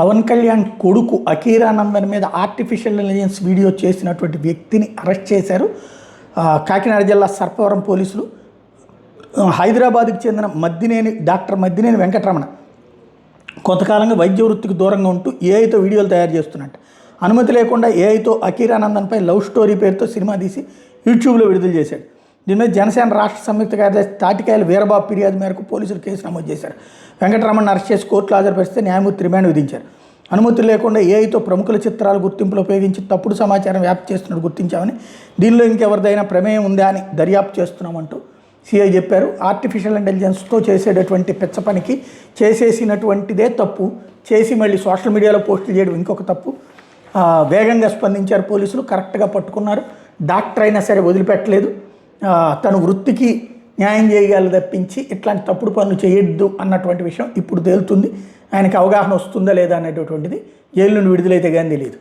పవన్ కళ్యాణ్ కొడుకు అఖీరానందన్ మీద artificial intelligence video చేసినటువంటి వ్యక్తిని అరెస్ట్ చేశారు కాకినాడ జిల్లా సర్పవరం పోలీసులు. హైదరాబాద్కి చెందిన డాక్టర్ మద్దినేని వెంకటరమణ కొంతకాలంగా వైద్య వృత్తికి దూరంగా ఉంటూ ఏఐతో వీడియోలు తయారు చేస్తున్నట్టు అనుమతి లేకుండా ఏఐతో అఖీరానందన్పై లవ్ స్టోరీ పేరుతో సినిమా తీసి యూట్యూబ్లో విడుదల చేశాడు. దీని మీద జనసేన రాష్ట్ర సంయుక్త కార్యదర్శి తాటికాయల వీరబాబు ఫిర్యాదు మేరకు పోలీసులు కేసు నమోదు చేశారు. వెంకటరమణ అరెస్ట్ చేసి కోర్టులో హాజరుపరిస్తే న్యాయమూర్తి రిమాండ్ విధించారు. అనుమతులు లేకుండా ఏఐతో ప్రముఖుల చిత్రాలు గుర్తింపులు ఉపయోగించి తప్పుడు సమాచారం వ్యాప్తి చేస్తున్నట్టు గుర్తించామని, దీనిలో ఇంకెవరిదైనా ప్రమేయం ఉందా అని దర్యాప్తు చేస్తున్నామంటూ సిఐ చెప్పారు. ఆర్టిఫిషియల్ ఇంటెలిజెన్స్తో చేసేటటువంటి పెచ్చ పనికి చేసేసినటువంటిదే తప్పు, చేసి మళ్ళీ సోషల్ మీడియాలో పోస్టులు చేయడం ఇంకొక తప్పు. వేగంగా స్పందించారు పోలీసులు, కరెక్ట్గా పట్టుకున్నారు. డాక్టర్ అయినా సరే వదిలిపెట్టలేదు. తను వృత్తికి న్యాయం చేయగల తప్పించి ఇట్లాంటి తప్పుడు పనులు చేయొద్దు అన్నటువంటి విషయం ఇప్పుడు తేలుతుంది. ఆయనకి అవగాహన వస్తుందా లేదా అనేటటువంటిది జైలు నుండి విడుదలైతే కానీ తెలియదు.